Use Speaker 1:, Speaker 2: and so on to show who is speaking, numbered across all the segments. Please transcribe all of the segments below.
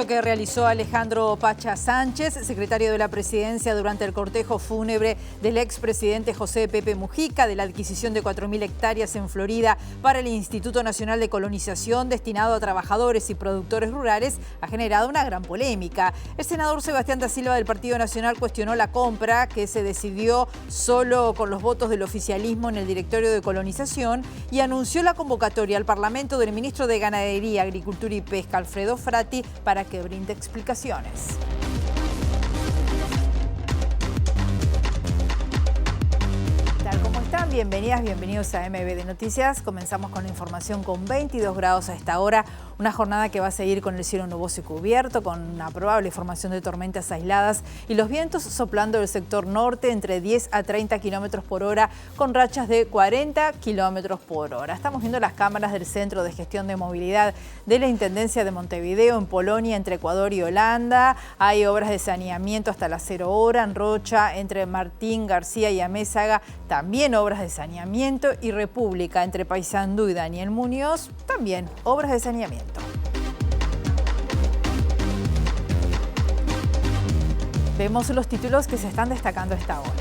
Speaker 1: anuncio que realizó Alejandro Pacha Sánchez, secretario de la Presidencia, durante el cortejo fúnebre del expresidente José Pepe Mujica, de la adquisición de 4.000 hectáreas en Florida para el Instituto Nacional de Colonización destinado a trabajadores y productores rurales, ha generado una gran polémica. El senador Sebastián da Silva del Partido Nacional cuestionó la compra, que se decidió solo con los votos del oficialismo en el directorio de colonización, y anunció la convocatoria al Parlamento del ministro de Ganadería, Agricultura y Pesca, Alfredo Frati, para que brinde explicaciones. ¿Cómo están? Bienvenidas, bienvenidos a MBD Noticias. Comenzamos con la información con 22 grados a esta hora. Una jornada que va a seguir con el cielo nuboso y cubierto, con una probable formación de tormentas aisladas y los vientos soplando del sector norte entre 10 a 30 kilómetros por hora, con rachas de 40 kilómetros por hora. Estamos viendo las cámaras del Centro de Gestión de Movilidad de la Intendencia de Montevideo, en Polonia, entre Ecuador y Holanda. Hay obras de saneamiento hasta las 0 hora. En Rocha, entre Martín García y Amézaga, también obras de saneamiento. Y República, entre Paysandú y Daniel Muñoz, también obras de saneamiento. Vemos los títulos que se están destacando a esta hora.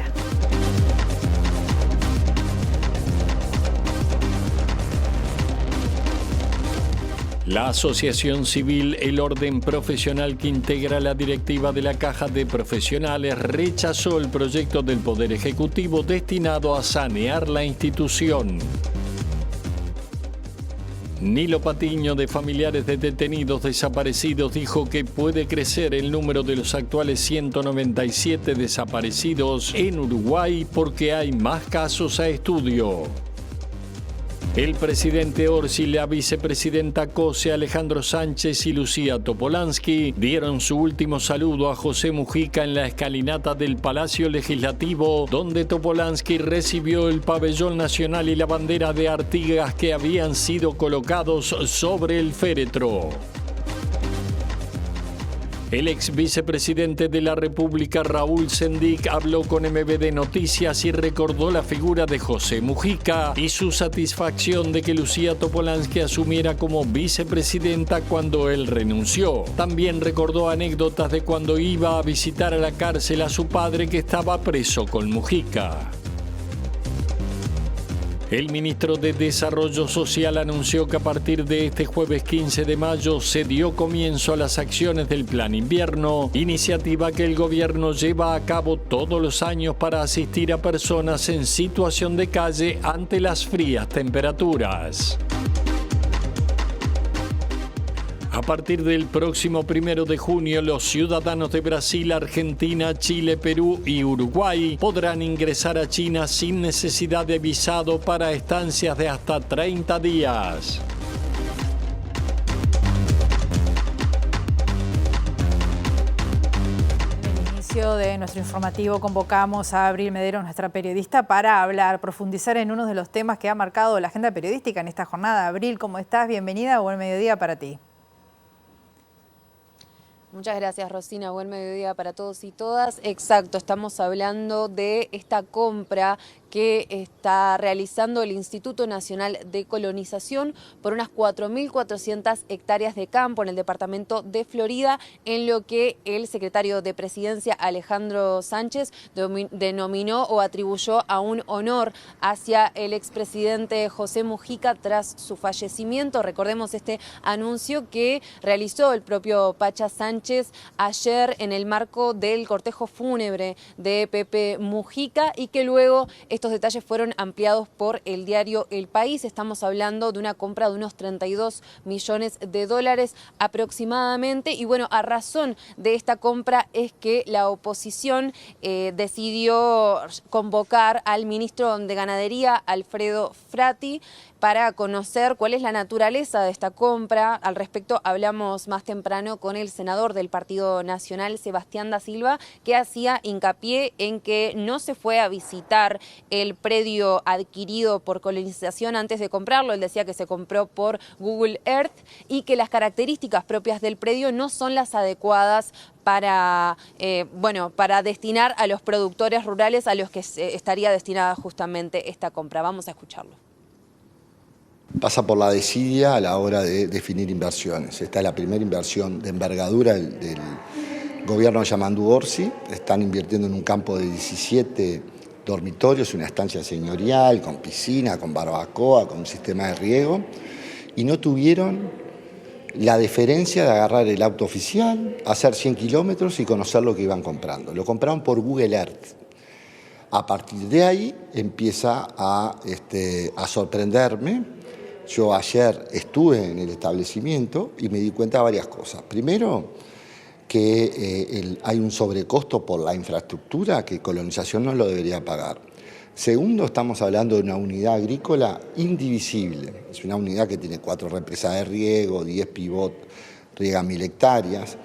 Speaker 2: La Asociación Civil El Orden Profesional, que integra la directiva de la Caja de Profesionales, rechazó el proyecto del Poder Ejecutivo destinado a sanear la institución. Nilo Patiño, de familiares de detenidos desaparecidos, dijo que puede crecer el número de los actuales 197 desaparecidos en Uruguay porque hay más casos a estudio. El presidente Orsi, la vicepresidenta Cose, Alejandro Sánchez y Lucía Topolansky dieron su último saludo a José Mujica en la escalinata del Palacio Legislativo, donde Topolansky recibió el pabellón nacional y la bandera de Artigas que habían sido colocados sobre el féretro. El ex vicepresidente de la República, Raúl Sendic, habló con MBD Noticias y recordó la figura de José Mujica y su satisfacción de que Lucía Topolansky asumiera como vicepresidenta cuando él renunció. También recordó anécdotas de cuando iba a visitar a la cárcel a su padre, que estaba preso con Mujica. El ministro de Desarrollo Social anunció que a partir de este jueves 15 de mayo se dio comienzo a las acciones del Plan Invierno, iniciativa que el gobierno lleva a cabo todos los años para asistir a personas en situación de calle ante las frías temperaturas. A partir del próximo 1 de junio, los ciudadanos de Brasil, Argentina, Chile, Perú y Uruguay podrán ingresar a China sin necesidad de visado para estancias de hasta 30 días.
Speaker 1: De nuestro informativo convocamos a Abril Medero, nuestra periodista, para profundizar en uno de los temas que ha marcado la agenda periodística en esta jornada. Abril, ¿cómo estás? Bienvenida, buen mediodía para ti.
Speaker 3: Muchas gracias, Rosina. Buen mediodía para todos y todas. Exacto, estamos hablando de esta compra que está realizando el Instituto Nacional de Colonización por unas 4.400 hectáreas de campo en el departamento de Florida, en lo que el secretario de Presidencia, Alejandro Sánchez, denominó o atribuyó a un honor hacia el expresidente José Mujica tras su fallecimiento. Recordemos este anuncio que realizó el propio Pacha Sánchez ayer en el marco del cortejo fúnebre de Pepe Mujica, y que luego estos detalles fueron ampliados por el diario El País. Estamos hablando de una compra de unos 32 millones de dólares aproximadamente. Y bueno, a razón de esta compra es que la oposición decidió convocar al ministro de Ganadería, Alfredo Frati, para conocer cuál es la naturaleza de esta compra. Al respecto hablamos más temprano con el senador del Partido Nacional, Sebastián da Silva, que hacía hincapié en que no se fue a visitar el predio adquirido por colonización antes de comprarlo. Él decía que se compró por Google Earth y que las características propias del predio no son las adecuadas para destinar a los productores rurales a los que estaría destinada justamente esta compra. Vamos a escucharlo.
Speaker 4: pasa por la desidia a la hora de definir inversiones. Esta es la primera inversión de envergadura del gobierno de Yamandu Orsi. Están invirtiendo en un campo de 17 dormitorios, una estancia señorial, con piscina, con barbacoa, con un sistema de riego, y no tuvieron la deferencia de agarrar el auto oficial, hacer 100 kilómetros y conocer lo que iban comprando. Lo compraron por Google Earth. A partir de ahí empieza a sorprenderme. Yo ayer estuve en el establecimiento y me di cuenta de varias cosas. Primero, que hay un sobrecosto por la infraestructura que Colonización no lo debería pagar. Segundo, estamos hablando de una unidad agrícola indivisible. Es una unidad que tiene 4 represas de riego, 10 pivot, riega 1000 hectáreas.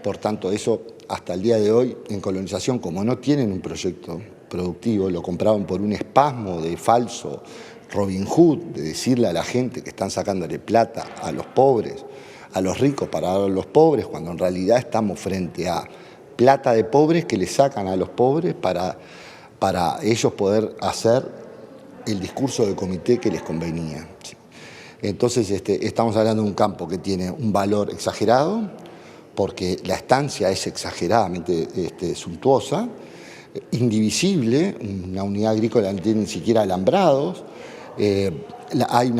Speaker 4: Por tanto, eso hasta el día de hoy en Colonización, como no tienen un proyecto productivo, lo compraron por un espasmo de falso Robin Hood, de decirle a la gente que están sacándole plata a los pobres, a los ricos para dar a los pobres, cuando en realidad estamos frente a plata de pobres que le sacan a los pobres para ellos poder hacer el discurso del comité que les convenía. Entonces estamos hablando de un campo que tiene un valor exagerado, porque la estancia es exageradamente suntuosa, indivisible, una unidad agrícola no tiene ni siquiera alambrados, hay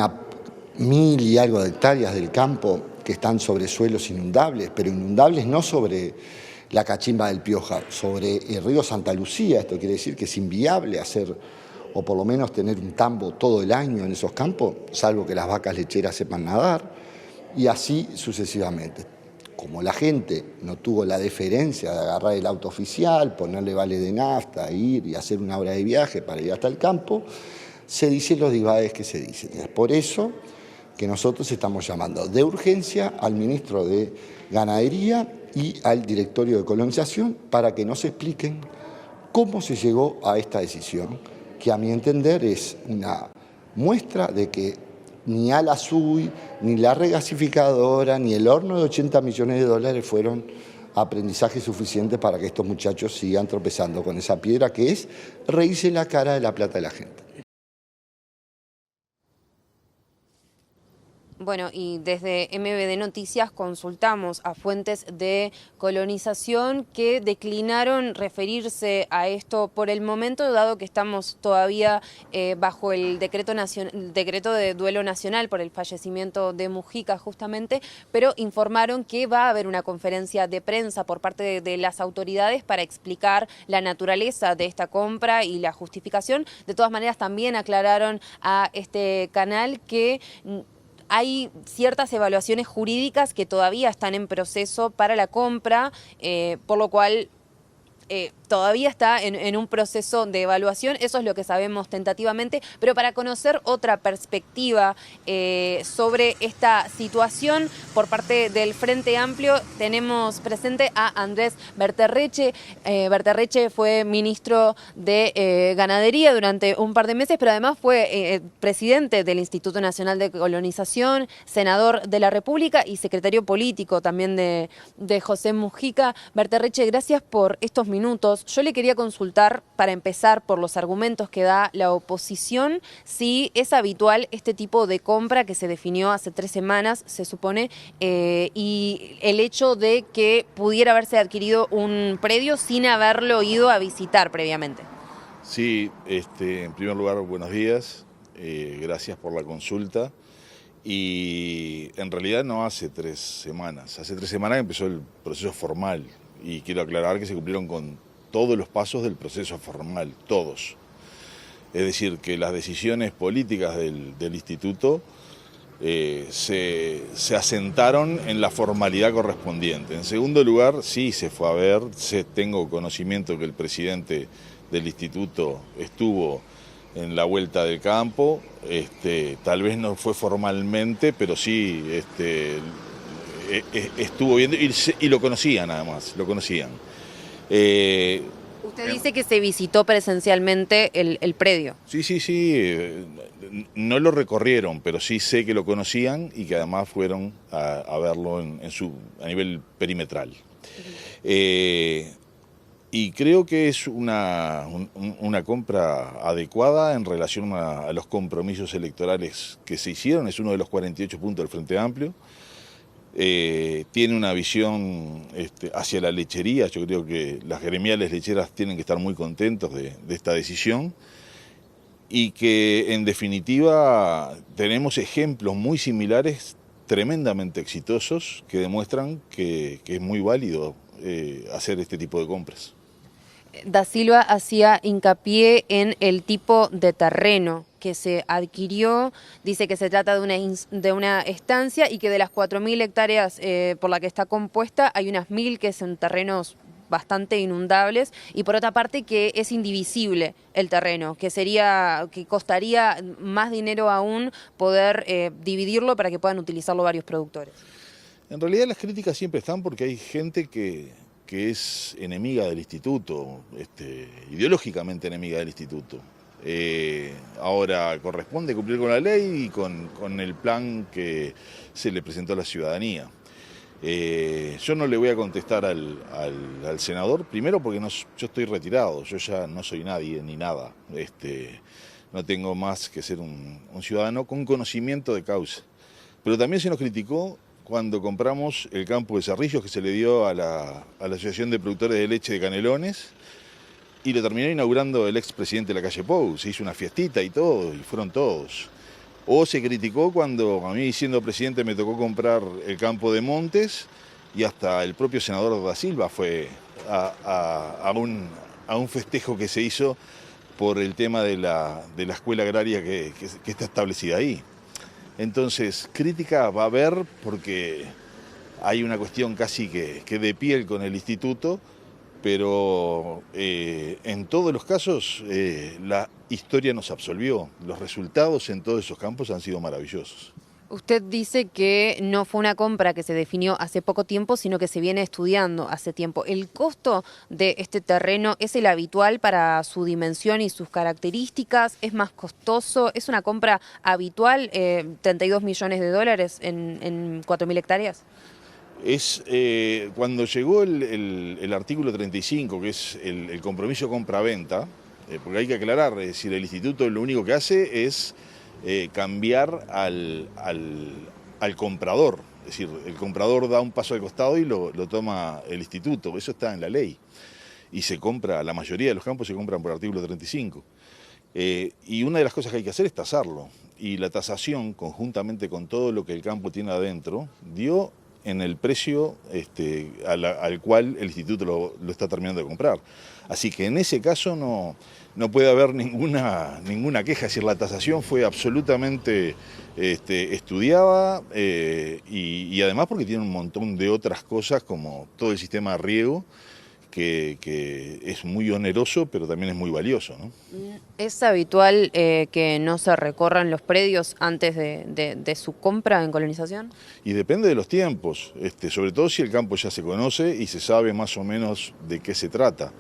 Speaker 4: 1000 y algo de hectáreas del campo que están sobre suelos inundables, pero inundables no sobre la cachimba del Pioja, sobre el río Santa Lucía. Esto quiere decir que es inviable hacer, o por lo menos tener un tambo todo el año en esos campos, salvo que las vacas lecheras sepan nadar, y así sucesivamente. Como la gente no tuvo la deferencia de agarrar el auto oficial, ponerle vale de nafta, ir y hacer una hora de viaje para ir hasta el campo, se dicen los divagues que se dicen. Es por eso que nosotros estamos llamando de urgencia al ministro de Ganadería y al directorio de Colonización para que nos expliquen cómo se llegó a esta decisión, que a mi entender es una muestra de que ni Alasui, ni la regasificadora, ni el horno de 80 millones de dólares fueron aprendizaje suficiente para que estos muchachos sigan tropezando con esa piedra que es reírse la cara de la plata de la gente.
Speaker 3: Bueno, y desde MBD Noticias consultamos a fuentes de Colonización que declinaron referirse a esto por el momento, dado que estamos todavía bajo el decreto de duelo nacional por el fallecimiento de Mujica justamente, pero informaron que va a haber una conferencia de prensa por parte de las autoridades para explicar la naturaleza de esta compra y la justificación. De todas maneras, también aclararon a este canal que hay ciertas evaluaciones jurídicas que todavía están en proceso para la compra, por lo cual todavía está en un proceso de evaluación. Eso es lo que sabemos tentativamente, pero para conocer otra perspectiva sobre esta situación por parte del Frente Amplio, tenemos presente a Andrés Berterrecche. Berterrecche fue ministro de Ganadería durante un par de meses, pero además fue presidente del Instituto Nacional de Colonización, senador de la República y secretario político también de José Mujica. Berterrecche, gracias por estos minutos. Yo le quería consultar, para empezar, por los argumentos que da la oposición, si es habitual este tipo de compra que se definió hace 3 semanas, se supone, y el hecho de que pudiera haberse adquirido un predio sin haberlo ido a visitar previamente.
Speaker 5: Sí, en primer lugar, buenos días, gracias por la consulta. Y en realidad no hace 3 semanas, hace 3 semanas empezó el proceso formal. Y quiero aclarar que se cumplieron con todos los pasos del proceso formal, todos. Es decir, que las decisiones políticas del instituto se asentaron en la formalidad correspondiente. En segundo lugar, sí se fue a ver, tengo conocimiento que el presidente del instituto estuvo en la vuelta del campo, tal vez no fue formalmente, pero sí estuvo viendo y lo conocían además, lo conocían.
Speaker 3: Usted dice que se visitó presencialmente el predio.
Speaker 5: Sí, no lo recorrieron, pero sí sé que lo conocían y que además fueron a verlo a nivel perimetral. Y creo que es una compra adecuada en relación a los compromisos electorales que se hicieron. Es uno de los 48 puntos del Frente Amplio. Tiene una visión hacia la lechería. Yo creo que las gremiales lecheras tienen que estar muy contentos de esta decisión. Y que en definitiva tenemos ejemplos muy similares, tremendamente exitosos, que demuestran que es muy válido hacer este tipo de compras.
Speaker 3: Da Silva hacía hincapié en el tipo de terreno que se adquirió, dice que se trata de una estancia y que de las 4.000 hectáreas por la que está compuesta hay unas 1.000 que son terrenos bastante inundables y por otra parte que es indivisible el terreno, que costaría más dinero aún poder dividirlo para que puedan utilizarlo varios productores.
Speaker 5: En realidad las críticas siempre están porque hay gente que es enemiga del instituto, ideológicamente enemiga del instituto. Ahora corresponde cumplir con la ley y con el plan que se le presentó a la ciudadanía. Yo no le voy a contestar al senador, primero porque yo estoy retirado, yo ya no soy nadie ni nada. No tengo más que ser un ciudadano con conocimiento de causa. Pero también se nos criticó cuando compramos el campo de Cerrillos que se le dio a la Asociación de Productores de Leche de Canelones y lo terminó inaugurando el expresidente de la calle Pou. Se hizo una fiestita y todo, y fueron todos. O se criticó cuando a mí, siendo presidente, me tocó comprar el campo de Montes y hasta el propio senador Da Silva fue a un festejo que se hizo por el tema de la escuela agraria que está establecida ahí. Entonces, crítica va a haber porque hay una cuestión casi que de piel con el instituto, pero en todos los casos la historia nos absolvió. Los resultados en todos esos campos han sido maravillosos.
Speaker 3: Usted dice que no fue una compra que se definió hace poco tiempo, sino que se viene estudiando hace tiempo. ¿El costo de este terreno es el habitual para su dimensión y sus características? ¿Es más costoso? ¿Es una compra habitual, 32 millones de dólares en 4.000 hectáreas?
Speaker 5: Cuando llegó el artículo 35, que es el compromiso compra-venta, porque hay que aclarar, es decir, el instituto lo único que hace es cambiar al comprador, es decir, el comprador da un paso al costado y lo toma el instituto, eso está en la ley, y se compra, la mayoría de los campos se compran por artículo 35, y una de las cosas que hay que hacer es tasarlo, y la tasación, conjuntamente con todo lo que el campo tiene adentro, dio en el precio al cual el instituto lo está terminando de comprar. Así que en ese caso no puede haber ninguna queja, es decir, la tasación fue absolutamente estudiada y además porque tiene un montón de otras cosas como todo el sistema de riego, que es muy oneroso, pero también es muy valioso, ¿no?
Speaker 3: ¿Es habitual que no se recorran los predios antes de su compra en colonización?
Speaker 5: Y depende de los tiempos, sobre todo si el campo ya se conoce y se sabe más o menos de qué se trata.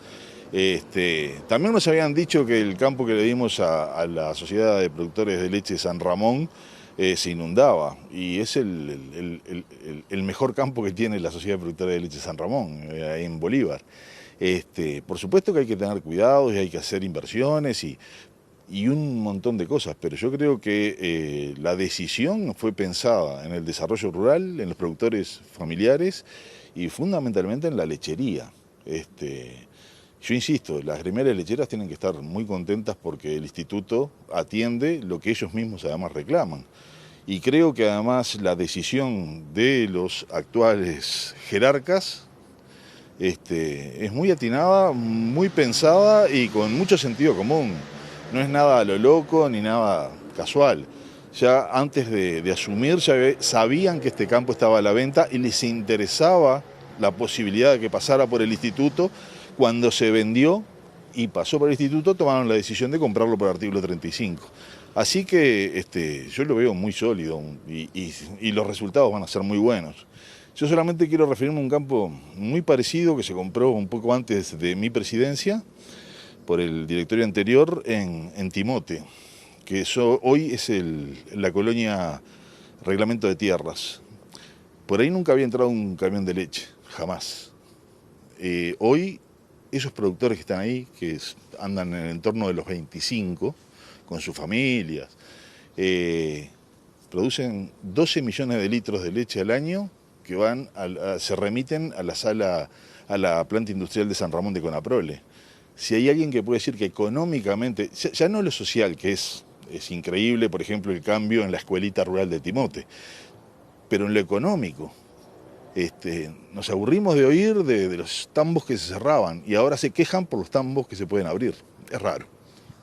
Speaker 5: También nos habían dicho que el campo que le dimos a la Sociedad de Productores de Leche de San Ramón se inundaba, y es el mejor campo que tiene la Sociedad de Productores de Leche de San Ramón, ahí en Bolívar. Por supuesto que hay que tener cuidados y hay que hacer inversiones y un montón de cosas, pero yo creo que la decisión fue pensada en el desarrollo rural, en los productores familiares y fundamentalmente en la lechería. Yo insisto, las gremiales lecheras tienen que estar muy contentas porque el instituto atiende lo que ellos mismos además reclaman. Y creo que además la decisión de los actuales jerarcas es muy atinada, muy pensada y con mucho sentido común. No es nada a lo loco ni nada casual. Ya antes de asumir ya sabían que este campo estaba a la venta y les interesaba la posibilidad de que pasara por el instituto. Cuando se vendió y pasó por el instituto, tomaron la decisión de comprarlo por artículo 35. Así que yo lo veo muy sólido y los resultados van a ser muy buenos. Yo solamente quiero referirme a un campo muy parecido que se compró un poco antes de mi presidencia por el directorio anterior en Timote, que hoy es la colonia Reglamento de Tierras. Por ahí nunca había entrado un camión de leche, jamás. Hoy esos productores que están ahí, que andan en el entorno de los 25, con sus familias, producen 12 millones de litros de leche al año que se remiten a la planta industrial de San Ramón de Conaprole. Si hay alguien que puede decir que económicamente, ya no lo social, que es increíble, por ejemplo, el cambio en la escuelita rural de Timote, pero en lo económico, nos aburrimos de oír de los tambos que se cerraban y ahora se quejan por los tambos que se pueden abrir. Es raro.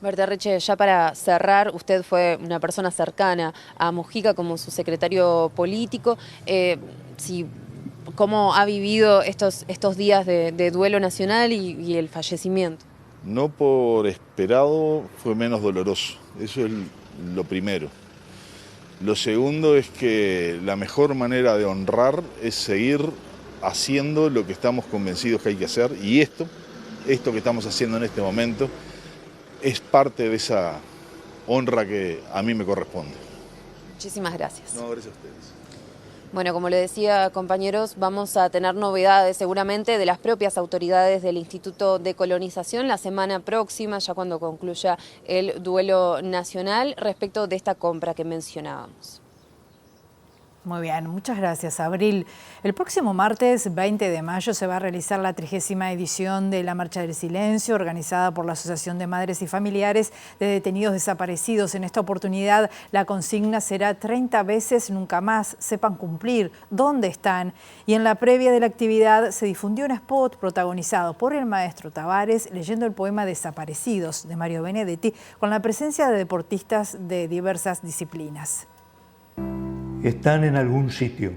Speaker 3: Berterreche, ya para cerrar, usted fue una persona cercana a Mujica como su secretario político. ¿Cómo ha vivido estos días de duelo nacional y el fallecimiento?
Speaker 5: No por esperado, fue menos doloroso. Eso es lo primero. Lo segundo es que la mejor manera de honrar es seguir haciendo lo que estamos convencidos que hay que hacer, y esto que estamos haciendo en este momento es parte de esa honra que a mí me corresponde.
Speaker 3: Muchísimas gracias.
Speaker 5: No, gracias a ustedes.
Speaker 3: Bueno, como le decía, compañeros, vamos a tener novedades seguramente de las propias autoridades del Instituto de Colonización la semana próxima, ya cuando concluya el duelo nacional, respecto de esta compra que mencionábamos.
Speaker 1: Muy bien, muchas gracias, Abril. El próximo martes 20 de mayo se va a realizar la 30ª edición de la Marcha del Silencio, organizada por la Asociación de Madres y Familiares de Detenidos Desaparecidos. En esta oportunidad, la consigna será 30 veces nunca más, sepan cumplir, dónde están. Y en la previa de la actividad se difundió un spot protagonizado por el maestro Tavares leyendo el poema Desaparecidos de Mario Benedetti, con la presencia de deportistas de diversas disciplinas.
Speaker 6: Están en algún sitio,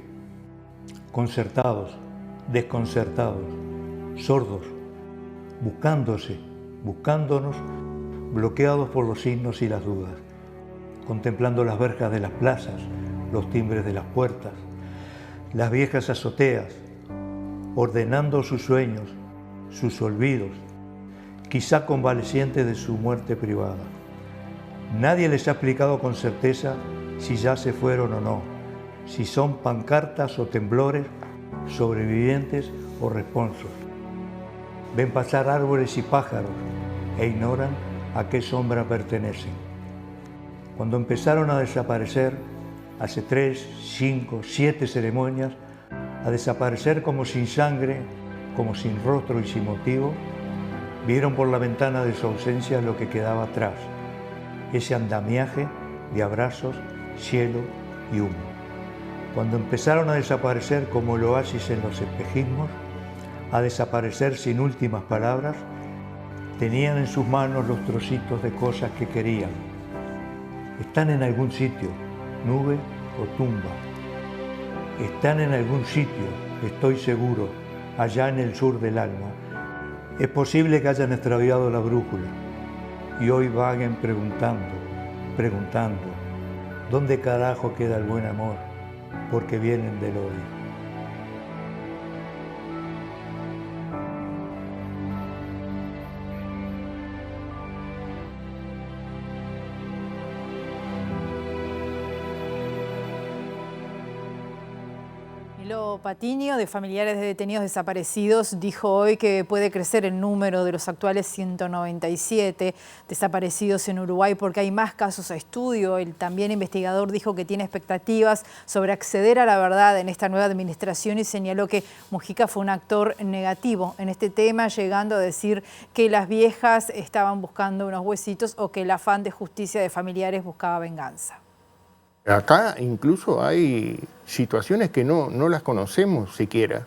Speaker 6: concertados, desconcertados, sordos, buscándonos, bloqueados por los signos y las dudas, contemplando las verjas de las plazas, los timbres de las puertas, las viejas azoteas, ordenando sus sueños, sus olvidos, quizá convalecientes de su muerte privada. Nadie les ha explicado con certeza si ya se fueron o no, si son pancartas o temblores, sobrevivientes o responsos. Ven pasar árboles y pájaros e ignoran a qué sombra pertenecen. Cuando empezaron a desaparecer, hace 3, 5, 7 ceremonias, a desaparecer como sin sangre, como sin rostro y sin motivo, vieron por la ventana de su ausencia lo que quedaba atrás, ese andamiaje de abrazos, cielo y humo. Cuando empezaron a desaparecer como el oasis en los espejismos, a desaparecer sin últimas palabras, tenían en sus manos los trocitos de cosas que querían. Están en algún sitio, nube o tumba. Están en algún sitio, estoy seguro, allá en el sur del alma. Es posible que hayan extraviado la brújula y hoy vaguen preguntando, ¿dónde carajo queda el buen amor? Porque vienen del odio.
Speaker 1: Patiño, de Familiares de Detenidos Desaparecidos, dijo hoy que puede crecer el número de los actuales 197 desaparecidos en Uruguay porque hay más casos a estudio. El también investigador dijo que tiene expectativas sobre acceder a la verdad en esta nueva administración y señaló que Mujica fue un actor negativo en este tema, llegando a decir que las viejas estaban buscando unos huesitos o que el afán de justicia de familiares buscaba venganza.
Speaker 7: Acá incluso hay situaciones que no las conocemos siquiera,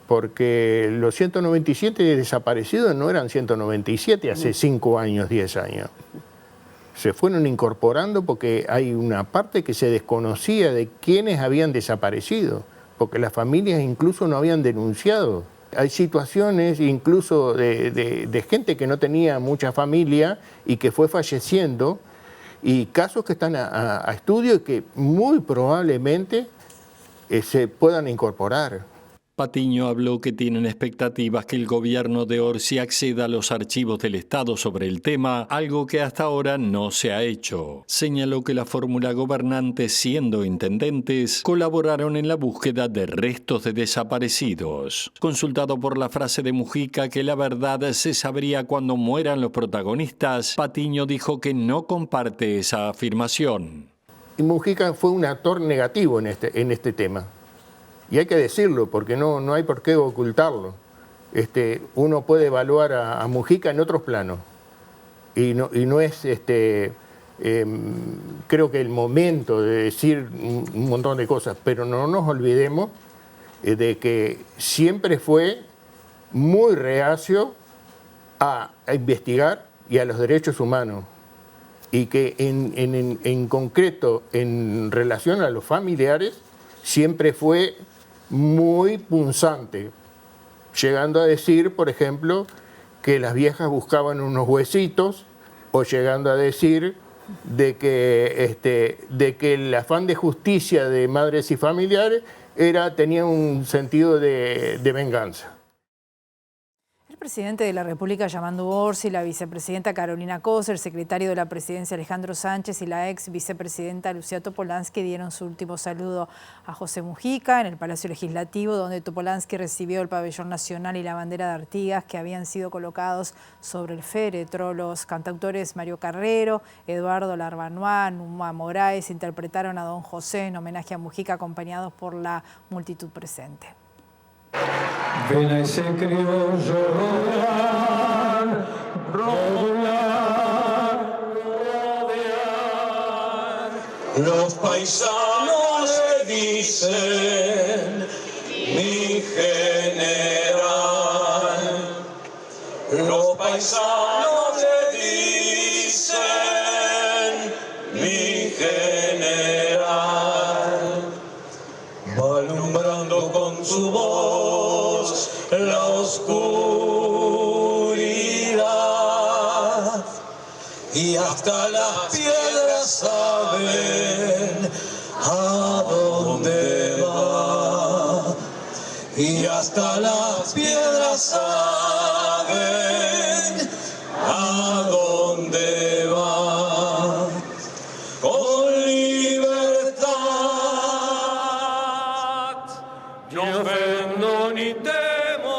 Speaker 7: porque los 197 desaparecidos no eran 197 hace 5 años, 10 años. Se fueron incorporando porque hay una parte que se desconocía de quiénes habían desaparecido, porque las familias incluso no habían denunciado. Hay situaciones incluso de gente que no tenía mucha familia y que fue falleciendo, y casos que están a estudio y que muy probablemente se puedan incorporar.
Speaker 2: Patiño habló que tienen expectativas que el gobierno de Orsi acceda a los archivos del Estado sobre el tema, algo que hasta ahora no se ha hecho. Señaló que la fórmula gobernante, siendo intendentes, colaboraron en la búsqueda de restos de desaparecidos. Consultado por la frase de Mujica que la verdad se sabría cuando mueran los protagonistas, Patiño dijo que no comparte esa afirmación.
Speaker 7: Y Mujica fue un actor negativo en este tema. Y hay que decirlo, porque no hay por qué ocultarlo. Uno puede evaluar a Mujica en otros planos. Y no es, creo que el momento de decir un montón de cosas, pero no nos olvidemos de que siempre fue muy reacio a investigar y a los derechos humanos. Y que en concreto, en relación a los familiares, siempre fue muy punzante, llegando a decir, por ejemplo, que las viejas buscaban unos huesitos, o llegando a decir de que el afán de justicia de madres y familiares tenía un sentido de venganza.
Speaker 1: El presidente de la República, Yamandu Orsi, la vicepresidenta Carolina Cose, el secretario de la Presidencia, Alejandro Sánchez, y la ex vicepresidenta Lucía Topolansky dieron su último saludo a José Mujica en el Palacio Legislativo, donde Topolansky recibió el pabellón nacional y la bandera de Artigas que habían sido colocados sobre el féretro. Los cantautores Mario Carrero, Eduardo Larbanois, Numa Moraes interpretaron a Don José en homenaje a Mujica, acompañados por la multitud presente.
Speaker 2: Ven a ese criollo rodear, rodear.
Speaker 8: Los paisanos le dicen mi general. Los paisanos le dicen mi general. Va alumbrando con su voz la oscuridad y hasta las piedras saben a dónde va, y hasta las piedras saben a dónde va. Con libertad no ofendo ni temo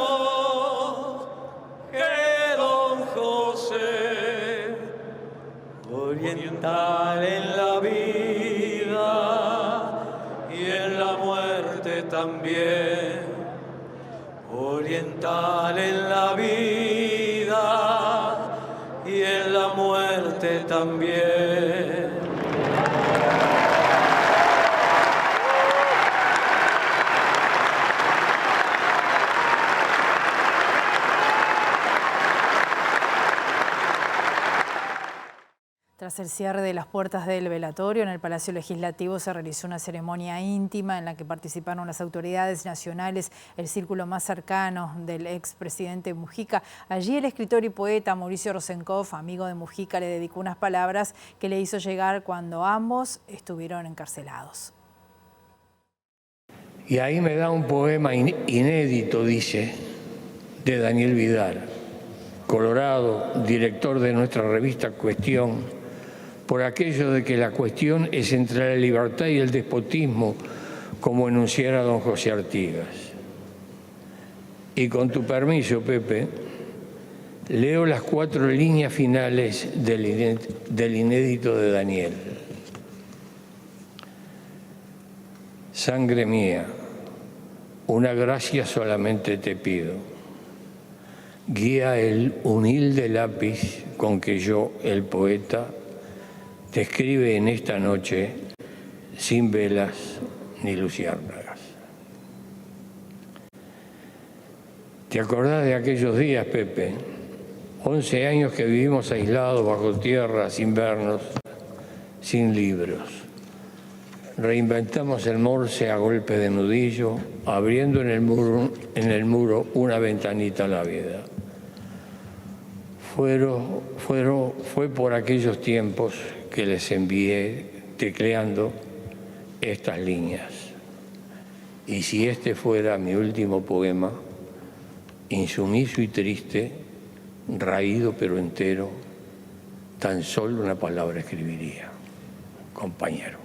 Speaker 8: que Don José, oriental en la vida y en la muerte también, oriental en la vida y en la muerte también.
Speaker 1: Tras el cierre de las puertas del velatorio, en el Palacio Legislativo se realizó una ceremonia íntima en la que participaron las autoridades nacionales, el círculo más cercano del expresidente Mujica. Allí el escritor y poeta Mauricio Rosenkopf, amigo de Mujica, le dedicó unas palabras que le hizo llegar cuando ambos estuvieron encarcelados.
Speaker 9: Y ahí me da un poema inédito, dice, de Daniel Vidal, Colorado, director de nuestra revista Cuestión, por aquello de que la cuestión es entre la libertad y el despotismo, como enunciara don José Artigas. Y con tu permiso, Pepe, leo las 4 líneas finales del inédito de Daniel. Sangre mía, una gracia solamente te pido. Guía el humilde lápiz con que yo, el poeta, te escribe en esta noche sin velas ni luciérnagas. ¿Te acordás de aquellos días, Pepe? 11 años que vivimos aislados bajo tierra, sin vernos, sin libros. Reinventamos el Morse a golpe de nudillo, abriendo en el muro una ventanita a la vida. Fue por aquellos tiempos que les envié tecleando estas líneas. Y si este fuera mi último poema, insumiso y triste, raído pero entero, tan solo una palabra escribiría: compañero.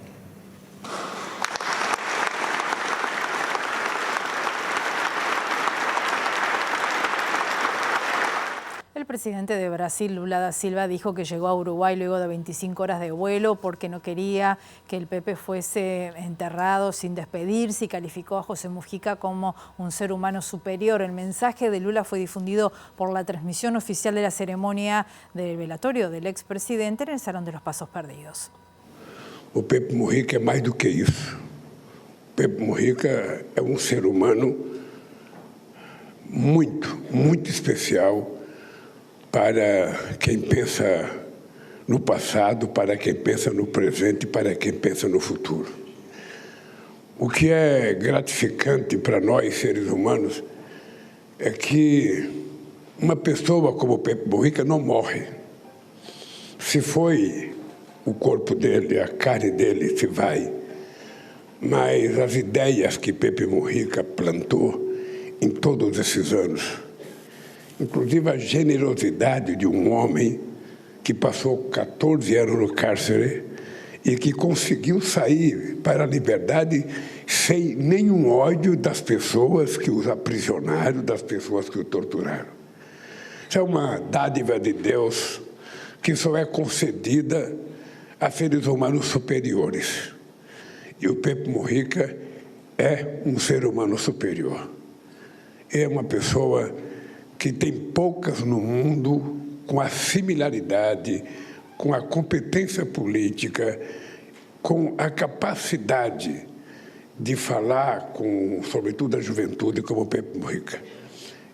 Speaker 1: El presidente de Brasil, Lula da Silva, dijo que llegó a Uruguay luego de 25 horas de vuelo porque no quería que el Pepe fuese enterrado sin despedirse y calificó a José Mujica como un ser humano superior. El mensaje de Lula fue difundido por la transmisión oficial de la ceremonia del velatorio del expresidente en el Salón de los Pasos Perdidos.
Speaker 10: O Pepe Mujica é mais do que isso. O Pepe Mujica é um ser humano muito especial para quem pensa no passado, para quem pensa no presente, para quem pensa no futuro. O que é gratificante para nós, seres humanos, é que uma pessoa como Pepe Mujica não morre. Se foi o corpo dele, a carne dele se vai, mas as ideias que Pepe Mujica plantou em todos esses anos, inclusive a generosidade de um homem que passou 14 anos no cárcere e que conseguiu sair para a liberdade sem nenhum ódio das pessoas que os aprisionaram, das pessoas que o torturaram. Isso é uma dádiva de Deus que só é concedida a seres humanos superiores. E o Pepe Mujica é um ser humano superior. É uma pessoa que tem poucas no mundo com a similaridade, com a competência política, com a capacidade de falar com, sobretudo, a juventude, como o Pepe Mujica.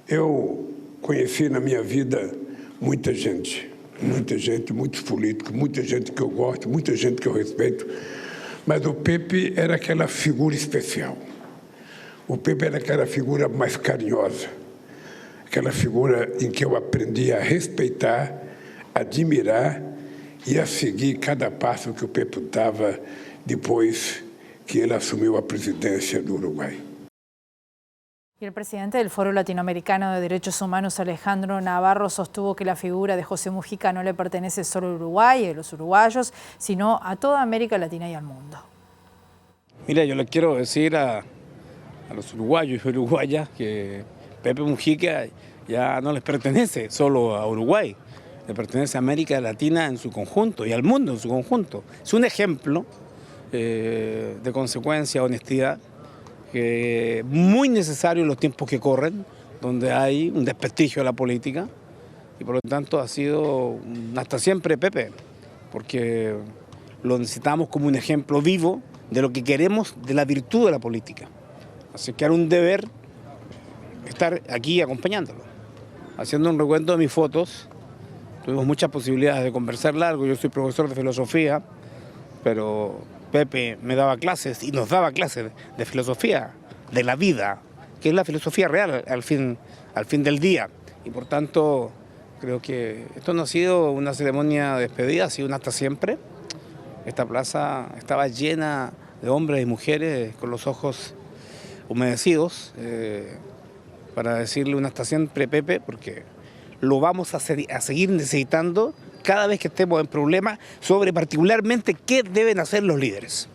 Speaker 10: Eu conheci na minha vida muita gente, muitos políticos, muita gente que eu gosto, muita gente que eu respeito, mas o Pepe era aquela figura especial. O Pepe era aquela figura mais carinhosa, aquela figura em que eu aprendi a respeitar, admirar e a seguir cada passo que o Pepe dava depois que ele assumiu a presidência do Uruguai.
Speaker 1: Y el presidente del Foro Latinoamericano de Derechos Humanos, Alejandro Navarro, sostuvo que la figura de José Mujica no le pertenece solo a Uruguay y a los uruguayos, sino a toda América Latina y al mundo.
Speaker 11: Mira, yo le quiero decir a los uruguayos y uruguayas que Pepe Mujica ya no les pertenece solo a Uruguay, le pertenece a América Latina en su conjunto y al mundo en su conjunto. Es un ejemplo de consecuencia, honestidad, muy necesario en los tiempos que corren, donde hay un desprestigio de la política, y por lo tanto ha sido hasta siempre Pepe, porque lo necesitamos como un ejemplo vivo de lo que queremos, de la virtud de la política. Así que era un deber estar aquí acompañándolo. Haciendo un recuento de mis fotos, tuvimos muchas posibilidades de conversar largo. Yo soy profesor de filosofía, pero Pepe me daba clases y nos daba clases de filosofía, de la vida, que es la filosofía real al fin del día. Y por tanto, creo que esto no ha sido una ceremonia de despedida, ha sido un hasta siempre. Esta plaza estaba llena de hombres y mujeres con los ojos humedecidos, para decirle un hasta siempre, Pepe, porque lo vamos a seguir necesitando cada vez que estemos en problemas sobre particularmente qué deben hacer los líderes.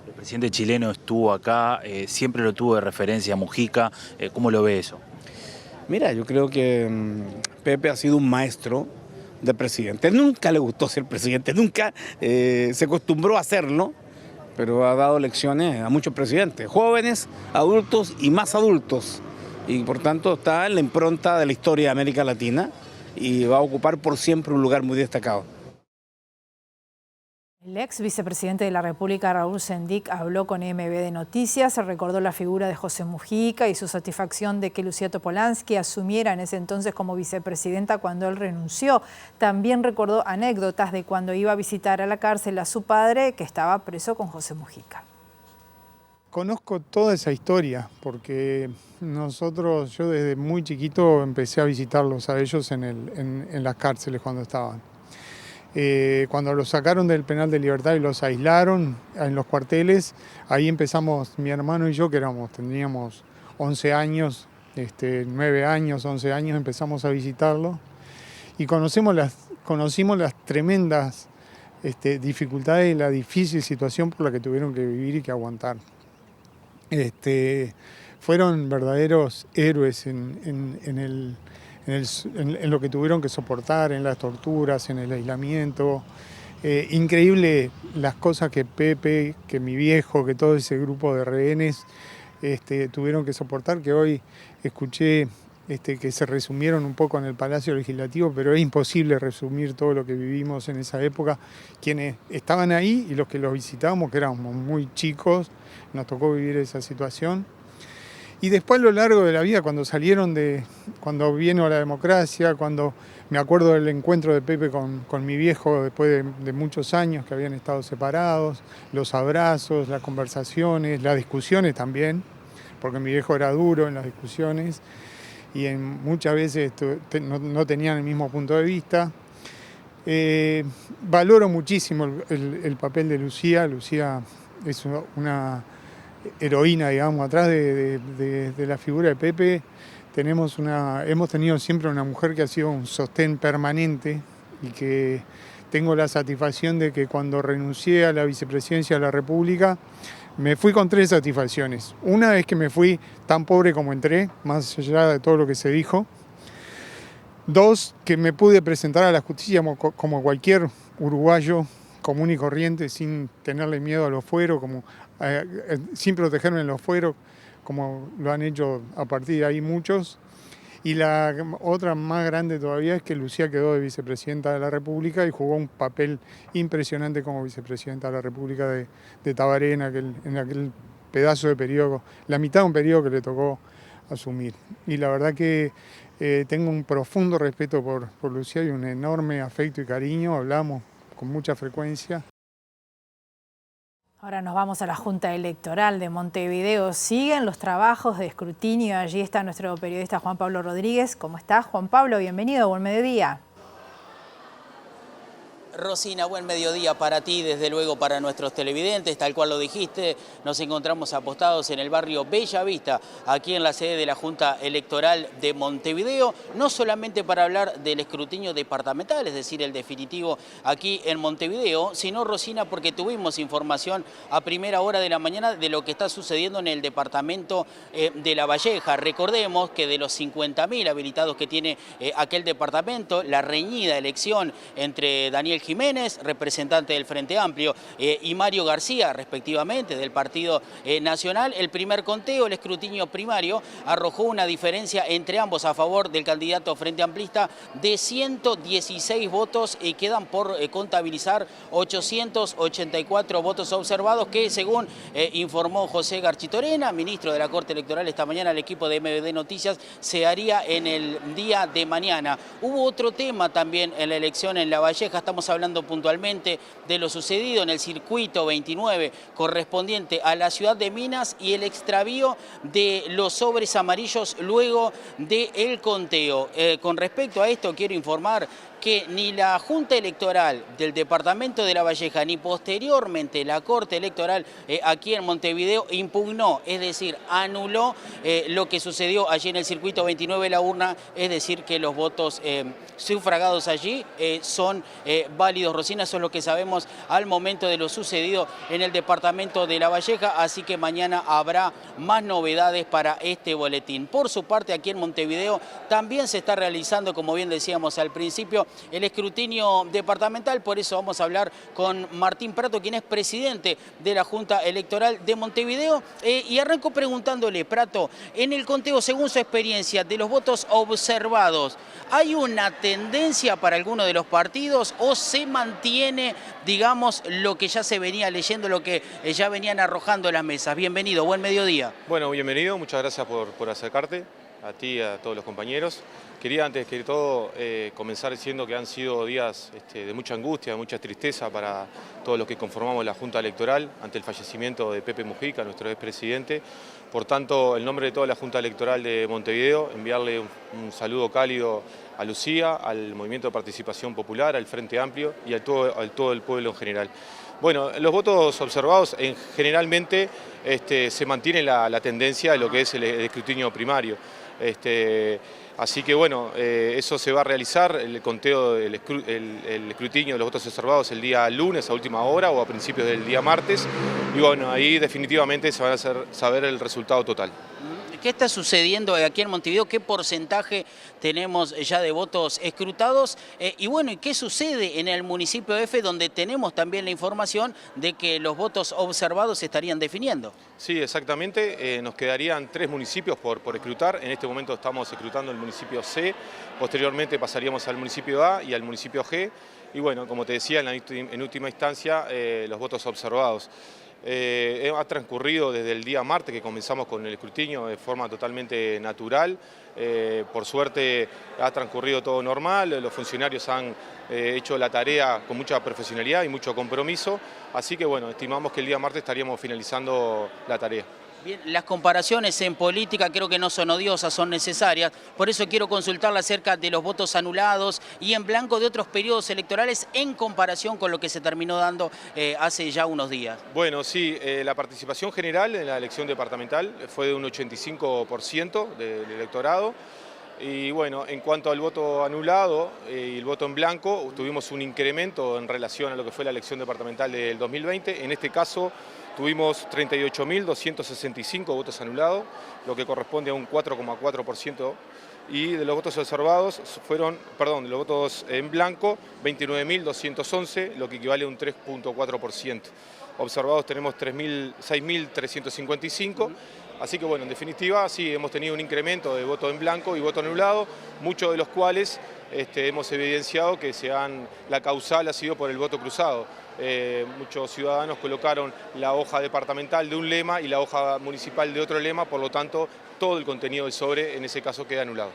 Speaker 12: El presidente chileno estuvo acá, siempre lo tuvo de referencia a Mujica. ¿Cómo lo ve eso?
Speaker 11: Mira, yo creo que Pepe ha sido un maestro de presidente. Nunca le gustó ser presidente, nunca se acostumbró a hacerlo, pero ha dado lecciones a muchos presidentes, jóvenes, adultos y más adultos. Y por tanto está en la impronta de la historia de América Latina y va a ocupar por siempre un lugar muy destacado.
Speaker 1: El ex vicepresidente de la República, Raúl Sendic, habló con MB de Noticias, recordó la figura de José Mujica y su satisfacción de que Lucía Topolansky asumiera en ese entonces como vicepresidenta cuando él renunció. También recordó anécdotas de cuando iba a visitar a la cárcel a su padre, que estaba preso con José Mujica.
Speaker 13: Conozco toda esa historia porque yo desde muy chiquito empecé a visitarlos a ellos en las cárceles cuando estaban. Cuando los sacaron del penal de Libertad y los aislaron en los cuarteles, ahí empezamos mi hermano y yo, que teníamos 11 años, 9 años, 11 años, empezamos a visitarlo y conocimos las tremendas dificultades y la difícil situación por la que tuvieron que vivir y que aguantar. Fueron verdaderos héroes en lo que tuvieron que soportar, en las torturas, en el aislamiento. Increíble las cosas que Pepe, que mi viejo, que todo ese grupo de rehenes tuvieron que soportar, que hoy escuché que se resumieron un poco en el Palacio Legislativo, pero es imposible resumir todo lo que vivimos en esa época. Quienes estaban ahí y los que los visitábamos, que éramos muy chicos, nos tocó vivir esa situación. Y después a lo largo de la vida, cuando vino la democracia, cuando me acuerdo del encuentro de Pepe con mi viejo después de muchos años que habían estado separados, los abrazos, las conversaciones, las discusiones también, porque mi viejo era duro en las discusiones y muchas veces no tenían el mismo punto de vista. Valoro muchísimo el papel de Lucía. Lucía es una heroína, digamos, atrás de la figura de Pepe. Hemos tenido siempre una mujer que ha sido un sostén permanente y que tengo la satisfacción de que cuando renuncié a la vicepresidencia de la República me fui con 3 satisfacciones. Una es que me fui tan pobre como entré, más allá de todo lo que se dijo. 2, que me pude presentar a la justicia como cualquier uruguayo común y corriente, sin tenerle miedo a los fueros, sin protegerme en los fueros, como lo han hecho a partir de ahí muchos. Y la otra más grande todavía es que Lucía quedó de vicepresidenta de la República y jugó un papel impresionante como vicepresidenta de la República de Tabaré en aquel pedazo de periodo, la mitad de un periodo que le tocó asumir. Y la verdad que tengo un profundo respeto por Lucía y un enorme afecto y cariño, hablamos con mucha frecuencia.
Speaker 1: Ahora nos vamos a la Junta Electoral de Montevideo. Siguen los trabajos de escrutinio. Allí está nuestro periodista Juan Pablo Rodríguez. ¿Cómo estás, Juan Pablo? Bienvenido, buen mediodía.
Speaker 14: Rosina, buen mediodía para ti, desde luego para nuestros televidentes, tal cual lo dijiste, nos encontramos apostados en el barrio Bella Vista, aquí en la sede de la Junta Electoral de Montevideo, no solamente para hablar del escrutinio departamental, es decir, el definitivo aquí en Montevideo, sino, Rosina, porque tuvimos información a primera hora de la mañana de lo que está sucediendo en el departamento de La Valleja. Recordemos que de los 50.000 habilitados que tiene aquel departamento, la reñida elección entre Daniel Jiménez, representante del Frente Amplio, y Mario García, respectivamente, del Partido Nacional. El primer conteo, el escrutinio primario, arrojó una diferencia entre ambos a favor del candidato Frente Amplista de 116 votos y quedan por contabilizar 884 votos observados que, según informó José Garchitorena, ministro de la Corte Electoral esta mañana al equipo de MBD Noticias, se haría en el día de mañana. Hubo otro tema también en la elección en La Valleja, estamos hablando puntualmente de lo sucedido en el circuito 29 correspondiente a la ciudad de Minas y el extravío de los sobres amarillos luego del conteo. Con respecto a esto quiero informar que ni la Junta Electoral del Departamento de La Valleja ni posteriormente la Corte Electoral aquí en Montevideo impugnó, es decir, anuló lo que sucedió allí en el circuito 29 de la urna, es decir, que los votos sufragados allí son válidos. Rosina, eso es lo que sabemos al momento de lo sucedido en el Departamento de La Valleja, así que mañana habrá más novedades para este boletín. Por su parte, aquí en Montevideo también se está realizando, como bien decíamos al principio, el escrutinio departamental. Por eso vamos a hablar con Martín Prato, quien es presidente de la Junta Electoral de Montevideo. Y arranco preguntándole, Prato, en el conteo, según su experiencia, de los votos observados, ¿hay una tendencia para alguno de los partidos o se mantiene, digamos, lo que ya se venía leyendo, lo que ya venían arrojando las mesas? Bienvenido, buen mediodía.
Speaker 15: Bueno, bienvenido, muchas gracias por acercarte. a ti y a todos los compañeros. Quería antes que todo comenzar diciendo que han sido días de mucha angustia, de mucha tristeza para todos los que conformamos la Junta Electoral ante el fallecimiento de Pepe Mujica, nuestro expresidente. Por tanto, en nombre de toda la Junta Electoral de Montevideo, enviarle un saludo cálido a Lucía, al Movimiento de Participación Popular, al Frente Amplio y a todo el pueblo en general. Bueno, los votos observados generalmente se mantiene la tendencia de lo que es el escrutinio primario. Así que bueno, eso se va a realizar, el conteo, el escrutinio de los votos observados el día lunes a última hora o a principios del día martes. Y bueno, ahí definitivamente se va a saber el resultado total.
Speaker 14: ¿Qué está sucediendo aquí en Montevideo? ¿Qué porcentaje tenemos ya de votos escrutados? Y bueno, ¿y qué sucede en el municipio F, donde tenemos también la información de que los votos observados se estarían definiendo?
Speaker 15: Sí, exactamente. Nos quedarían 3 municipios por escrutar. En este momento estamos escrutando el municipio C. Posteriormente pasaríamos al municipio A y al municipio G. Y bueno, como te decía, en última instancia, los votos observados. Ha transcurrido desde el día martes que comenzamos con el escrutinio de forma totalmente natural. Por suerte ha transcurrido todo normal, los funcionarios han hecho la tarea con mucha profesionalidad y mucho compromiso, así que bueno, estimamos que el día martes estaríamos finalizando la tarea.
Speaker 14: Bien, las comparaciones en política creo que no son odiosas, son necesarias. Por eso quiero consultarle acerca de los votos anulados y en blanco de otros periodos electorales en comparación con lo que se terminó dando hace ya unos días.
Speaker 15: Bueno, sí, la participación general en la elección departamental fue de un 85% del electorado. Y bueno, en cuanto al voto anulado y el voto en blanco, tuvimos un incremento en relación a lo que fue la elección departamental del 2020. En este caso tuvimos 38.265 votos anulados, lo que corresponde a un 4,4%. Y de los votos observados de los votos en blanco, 29.211, lo que equivale a un 3,4%. Observados tenemos 6.355. Así que bueno, en definitiva sí hemos tenido un incremento de voto en blanco y voto anulado, muchos de los cuales hemos evidenciado que la causal ha sido por el voto cruzado. Muchos ciudadanos colocaron la hoja departamental de un lema y la hoja municipal de otro lema, por lo tanto todo el contenido del sobre en ese caso queda anulado.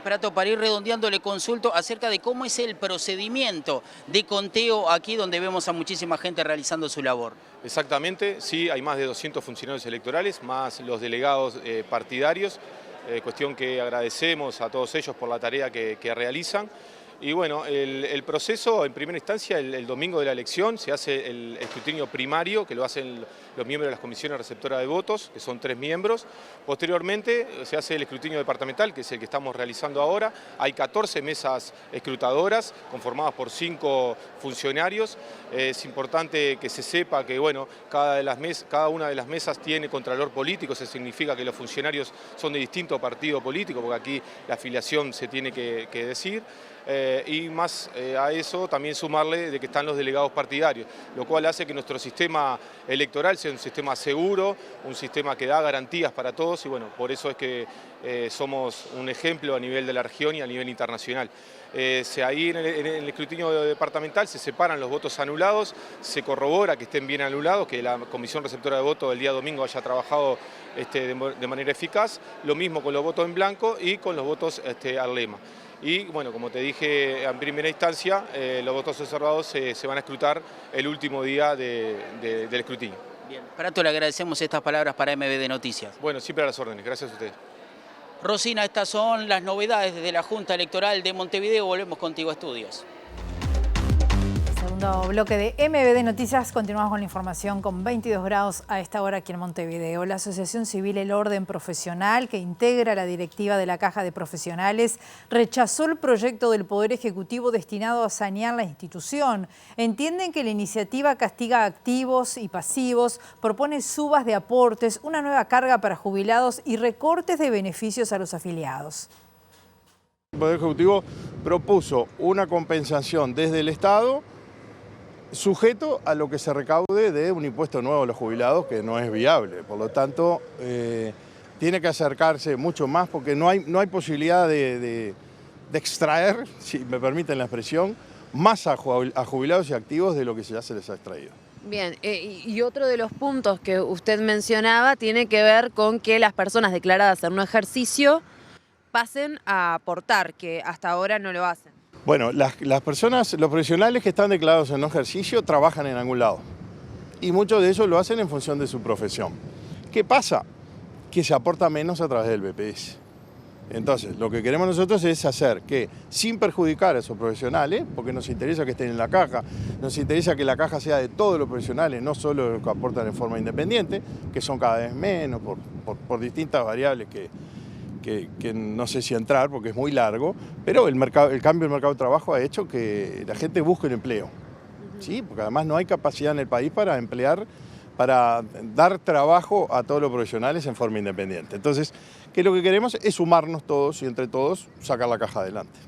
Speaker 14: Prato, para ir redondeando, le consulto acerca de cómo es el procedimiento de conteo aquí donde vemos a muchísima gente realizando su labor.
Speaker 15: Exactamente, sí, hay más de 200 funcionarios electorales, más los delegados partidarios, cuestión que agradecemos a todos ellos por la tarea que realizan. Y bueno, el proceso en primera instancia, el domingo de la elección, se hace el escrutinio primario, que lo hacen los miembros de las comisiones receptoras de votos, que son 3 miembros. Posteriormente se hace el escrutinio departamental, que es el que estamos realizando ahora. Hay 14 mesas escrutadoras, conformadas por 5 funcionarios. Es importante que se sepa que bueno, cada una de las mesas tiene contralor político, eso significa que los funcionarios son de distinto partido político, porque aquí la afiliación se tiene que decir. Y más a eso también sumarle de que están los delegados partidarios, lo cual hace que nuestro sistema electoral sea un sistema seguro, un sistema que da garantías para todos y bueno, por eso es que somos un ejemplo a nivel de la región y a nivel internacional. Ahí en el escrutinio departamental se separan los votos anulados, se corrobora que estén bien anulados, que la comisión receptora de votos el día domingo haya trabajado de manera eficaz, lo mismo con los votos en blanco y con los votos al lema. Y bueno, como te dije en primera instancia, los votos observados se van a escrutar el último día del escrutinio.
Speaker 14: Bien, Prato, le agradecemos estas palabras para MBD Noticias.
Speaker 15: Bueno, siempre a las órdenes, gracias a ustedes.
Speaker 14: Rosina, estas son las novedades desde la Junta Electoral de Montevideo. Volvemos contigo a estudios.
Speaker 1: Segundo bloque de MBD Noticias, continuamos con la información con 22 grados a esta hora aquí en Montevideo. La Asociación Civil El Orden Profesional, que integra la directiva de la Caja de Profesionales, rechazó el proyecto del Poder Ejecutivo destinado a sanear la institución. Entienden que la iniciativa castiga activos y pasivos, propone subas de aportes, una nueva carga para jubilados y recortes de beneficios a los afiliados.
Speaker 16: El Poder Ejecutivo propuso una compensación desde el Estado sujeto a lo que se recaude de un impuesto nuevo a los jubilados, que no es viable. Por lo tanto, tiene que acercarse mucho más porque no hay posibilidad de extraer, si me permiten la expresión, más a jubilados y activos de lo que ya se les ha extraído.
Speaker 3: Bien, y otro de los puntos que usted mencionaba tiene que ver con que las personas declaradas en un ejercicio pasen a aportar, que hasta ahora no lo hacen.
Speaker 16: Bueno, las personas, los profesionales que están declarados en no ejercicio trabajan en algún lado y muchos de ellos lo hacen en función de su profesión. ¿Qué pasa? Que se aporta menos a través del BPS. Entonces, lo que queremos nosotros es hacer que, sin perjudicar a esos profesionales, porque nos interesa que estén en la caja, nos interesa que la caja sea de todos los profesionales, no solo los que aportan en forma independiente, que son cada vez menos por distintas variables que no sé si entrar porque es muy largo, pero el cambio del mercado de trabajo ha hecho que la gente busque un empleo, ¿sí? Porque además no hay capacidad en el país para emplear, para dar trabajo a todos los profesionales en forma independiente. Entonces, que lo que queremos es sumarnos todos y entre todos sacar la caja adelante.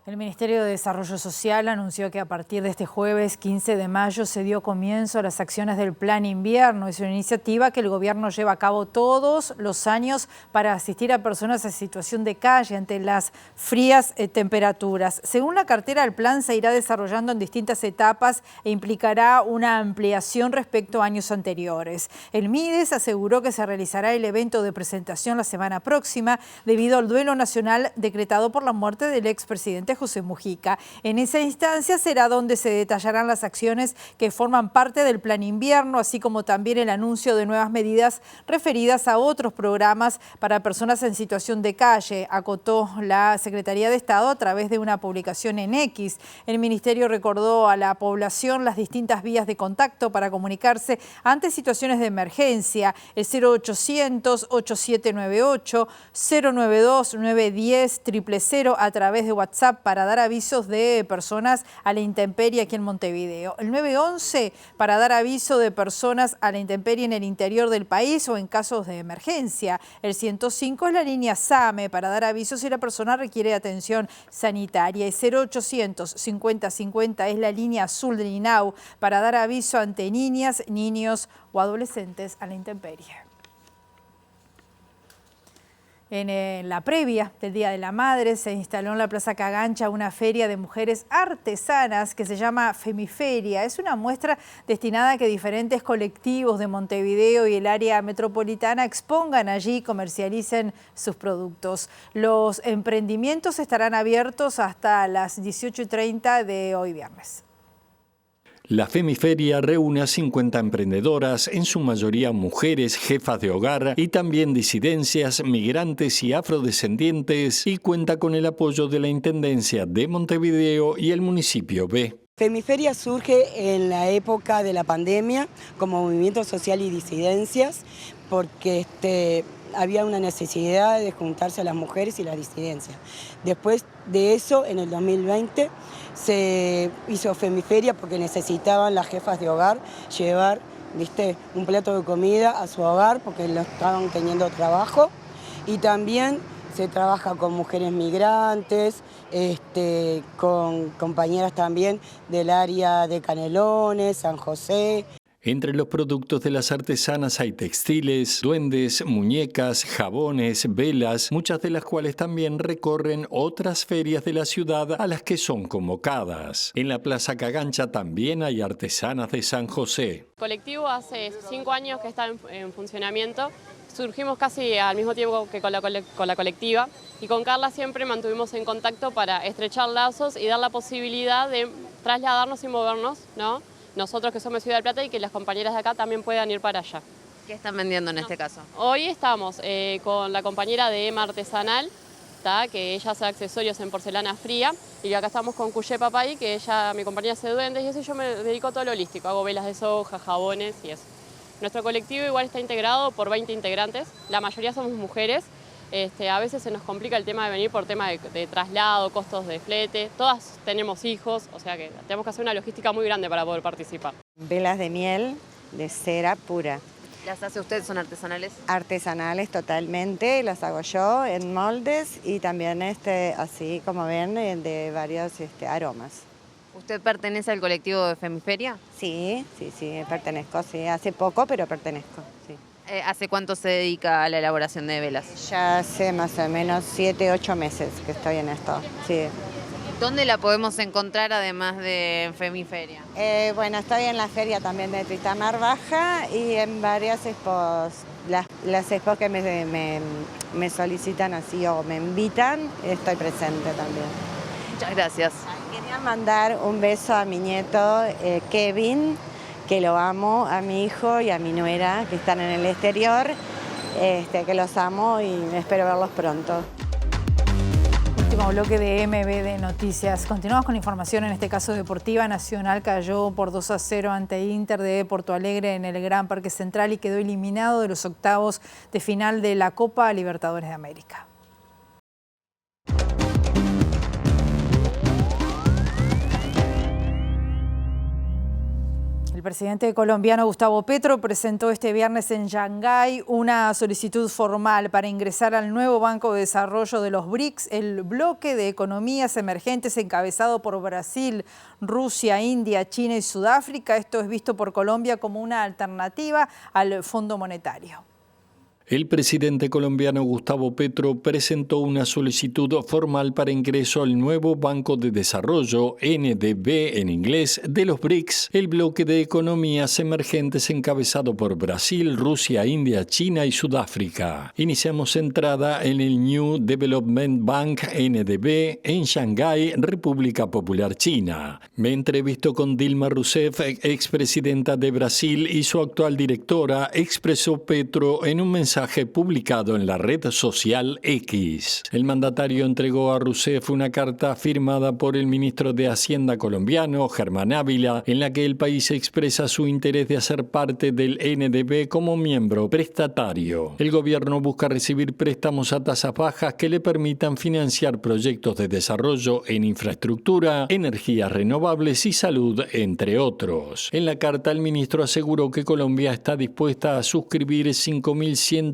Speaker 1: El Ministerio de Desarrollo Social anunció que a partir de este jueves 15 de mayo se dio comienzo a las acciones del Plan Invierno. Es una iniciativa que el gobierno lleva a cabo todos los años para asistir a personas en situación de calle ante las frías temperaturas. Según la cartera, el plan se irá desarrollando en distintas etapas e implicará una ampliación respecto a años anteriores. El MIDES aseguró que se realizará el evento de presentación la semana próxima debido al duelo nacional decretado por la muerte del expresidente José Mujica. En esa instancia será donde se detallarán las acciones que forman parte del Plan Invierno, así como también el anuncio de nuevas medidas referidas a otros programas para personas en situación de calle, acotó la Secretaría de Estado a través de una publicación en X. El Ministerio recordó a la población las distintas vías de contacto para comunicarse ante situaciones de emergencia, el 0800-8798, 092-910-000 a través de WhatsApp para dar avisos de personas a la intemperie aquí en Montevideo. El 911 para dar aviso de personas a la intemperie en el interior del país o en casos de emergencia. El 105 es la línea SAME para dar aviso si la persona requiere atención sanitaria. Y 0800 5050 es la línea azul del INAU para dar aviso ante niñas, niños o adolescentes a la intemperie. En la previa del Día de la Madre se instaló en la Plaza Cagancha una feria de mujeres artesanas que se llama Femiferia. Es una muestra destinada a que diferentes colectivos de Montevideo y el área metropolitana expongan allí y comercialicen sus productos. Los emprendimientos estarán abiertos hasta las 18:30 de hoy viernes.
Speaker 2: La Femiferia reúne a 50 emprendedoras, en su mayoría mujeres, jefas de hogar y también disidencias, migrantes y afrodescendientes, y cuenta con el apoyo de la Intendencia de Montevideo y el municipio B.
Speaker 17: Femiferia surge en la época de la pandemia como movimiento social y disidencias porque había una necesidad de juntarse a las mujeres y las disidencias. Después de eso, en el 2020, se hizo Femiferia porque necesitaban las jefas de hogar llevar, un plato de comida a su hogar porque no estaban teniendo trabajo. Y también se trabaja con mujeres migrantes, con compañeras también del área de Canelones, San José.
Speaker 2: Entre los productos de las artesanas hay textiles, duendes, muñecas, jabones, velas, muchas de las cuales también recorren otras ferias de la ciudad a las que son convocadas. En la Plaza Cagancha también hay artesanas de San José.
Speaker 18: El colectivo hace 5 años que está en funcionamiento. Surgimos casi al mismo tiempo que con la colectiva y con Carla siempre mantuvimos en contacto para estrechar lazos y dar la posibilidad de trasladarnos y movernos, ¿no? Nosotros que somos de Ciudad del Plata y que las compañeras de acá también puedan ir para allá.
Speaker 3: ¿Qué están vendiendo en este caso?
Speaker 18: Hoy estamos con la compañera de Emma Artesanal, que ella hace accesorios en porcelana fría, y acá estamos con Cuye Papay, que mi compañera hace duendes y eso, y yo me dedico a todo lo holístico, hago velas de soja, jabones y eso. Nuestro colectivo igual está integrado por 20 integrantes, la mayoría somos mujeres. A veces se nos complica el tema de venir por tema de traslado, costos de flete. Todas tenemos hijos, o sea que tenemos que hacer una logística muy grande para poder participar.
Speaker 19: Velas de miel de cera pura.
Speaker 3: ¿Las hace usted? ¿Son artesanales?
Speaker 19: Artesanales totalmente, las hago yo en moldes y también así como ven de varios aromas.
Speaker 3: ¿Usted pertenece al colectivo de Femiferia?
Speaker 19: Sí, pertenezco, sí. Hace poco, pero pertenezco, sí.
Speaker 3: ¿Hace cuánto se dedica a la elaboración de velas?
Speaker 19: Ya hace más o menos 7, 8 meses que estoy en esto, sí.
Speaker 3: ¿Dónde la podemos encontrar además de en Femiferia?
Speaker 19: Bueno, estoy en la feria también de Tritamar Baja y en varias expos, las expos que me solicitan así o me invitan, estoy presente también.
Speaker 3: Muchas gracias.
Speaker 19: Quería mandar un beso a mi nieto Kevin, que lo amo, a mi hijo y a mi nuera que están en el exterior, que los amo y espero verlos pronto.
Speaker 1: Último bloque de MB de Noticias. Continuamos con información, en este caso deportiva. Nacional cayó por 2-0 ante Inter de Porto Alegre en el Gran Parque Central y quedó eliminado de los octavos de final de la Copa Libertadores de América. El presidente colombiano Gustavo Petro presentó este viernes en Shanghái una solicitud formal para ingresar al nuevo Banco de Desarrollo de los BRICS, el bloque de economías emergentes encabezado por Brasil, Rusia, India, China y Sudáfrica. Esto es visto por Colombia como una alternativa al Fondo Monetario.
Speaker 2: El presidente colombiano Gustavo Petro presentó una solicitud formal para ingreso al nuevo Banco de Desarrollo, NDB en inglés, de los BRICS, el bloque de economías emergentes encabezado por Brasil, Rusia, India, China y Sudáfrica. Iniciamos entrada en el New Development Bank, NDB, en Shanghái, República Popular China. Me entrevistó con Dilma Rousseff, expresidenta de Brasil, y su actual directora, expresó Petro en un mensaje publicado en la red social X. El mandatario entregó a Rousseff una carta firmada por el ministro de Hacienda colombiano, Germán Ávila, en la que el país expresa su interés de hacer parte del NDB como miembro prestatario. El gobierno busca recibir préstamos a tasas bajas que le permitan financiar proyectos de desarrollo en infraestructura, energías renovables y salud, entre otros. En la carta, el ministro aseguró que Colombia está dispuesta a suscribir 5.125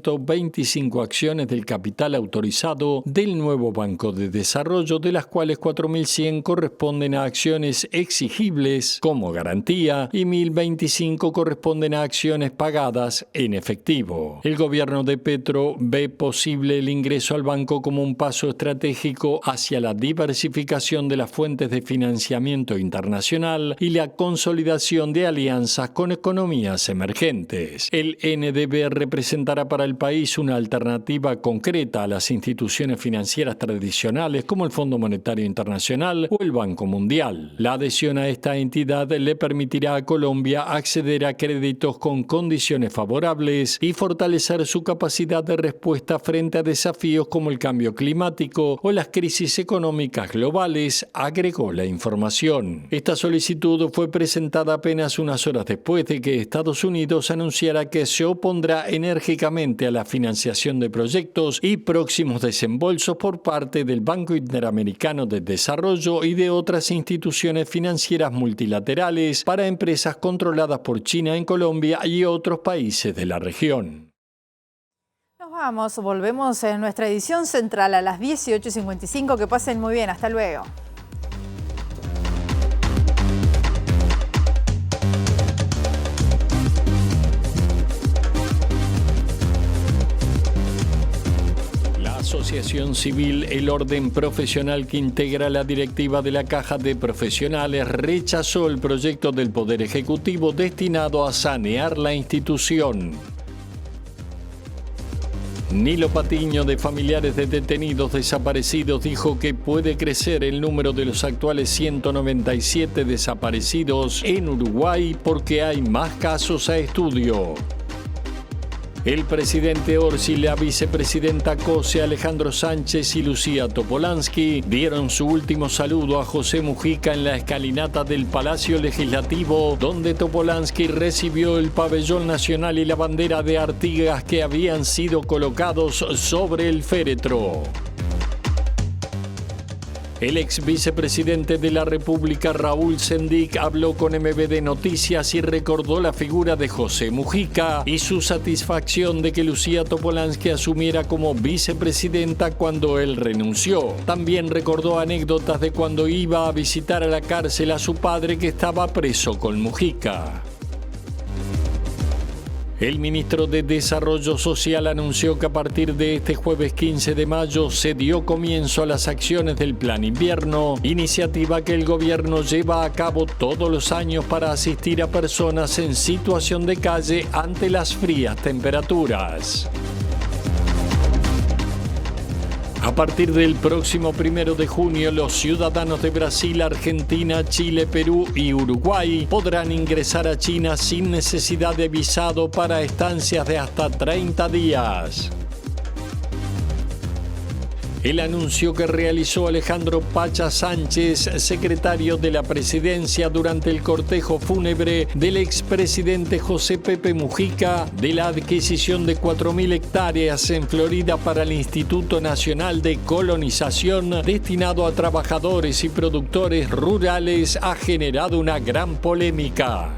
Speaker 2: acciones del capital autorizado del nuevo Banco de Desarrollo, de las cuales 4.100 corresponden a acciones exigibles como garantía y 1.025 corresponden a acciones pagadas en efectivo. El gobierno de Petro ve posible el ingreso al banco como un paso estratégico hacia la diversificación de las fuentes de financiamiento internacional y la consolidación de alianzas con economías emergentes. El NDB representará para el país una alternativa concreta a las instituciones financieras tradicionales como el Fondo Monetario Internacional o el Banco Mundial. La adhesión a esta entidad le permitirá a Colombia acceder a créditos con condiciones favorables y fortalecer su capacidad de respuesta frente a desafíos como el cambio climático o las crisis económicas globales, agregó la información. Esta solicitud fue presentada apenas unas horas después de que Estados Unidos anunciara que se opondrá enérgicamente a la financiación de proyectos y próximos desembolsos por parte del Banco Interamericano de Desarrollo y de otras instituciones financieras multilaterales para empresas controladas por China en Colombia y otros países de la región.
Speaker 1: Nos vamos, volvemos en nuestra edición central a las 18:55. Que pasen muy bien, hasta luego.
Speaker 2: Asociación Civil El Orden Profesional, que integra la directiva de la Caja de Profesionales, rechazó el proyecto del Poder Ejecutivo destinado a sanear la institución. Nilo Patiño, de familiares de detenidos desaparecidos, dijo que puede crecer el número de los actuales 197 desaparecidos en Uruguay porque hay más casos a estudio. El presidente Orsi, la vicepresidenta Cose, Alejandro Sánchez y Lucía Topolansky dieron su último saludo a José Mujica en la escalinata del Palacio Legislativo, donde Topolansky recibió el pabellón nacional y la bandera de Artigas que habían sido colocados sobre el féretro. El ex vicepresidente de la República, Raúl Sendic, habló con MBD Noticias y recordó la figura de José Mujica y su satisfacción de que Lucía Topolansky asumiera como vicepresidenta cuando él renunció. También recordó anécdotas de cuando iba a visitar a la cárcel a su padre, que estaba preso con Mujica. El ministro de Desarrollo Social anunció que a partir de este jueves 15 de mayo se dio comienzo a las acciones del Plan Invierno, iniciativa que el gobierno lleva a cabo todos los años para asistir a personas en situación de calle ante las frías temperaturas. A partir del próximo 1 de junio, los ciudadanos de Brasil, Argentina, Chile, Perú y Uruguay podrán ingresar a China sin necesidad de visado para estancias de hasta 30 días. El anuncio que realizó Alejandro Pacha Sánchez, secretario de la Presidencia, durante el cortejo fúnebre del expresidente José Pepe Mujica de la adquisición de 4.000 hectáreas en Florida para el Instituto Nacional de Colonización, destinado a trabajadores y productores rurales, ha generado una gran polémica.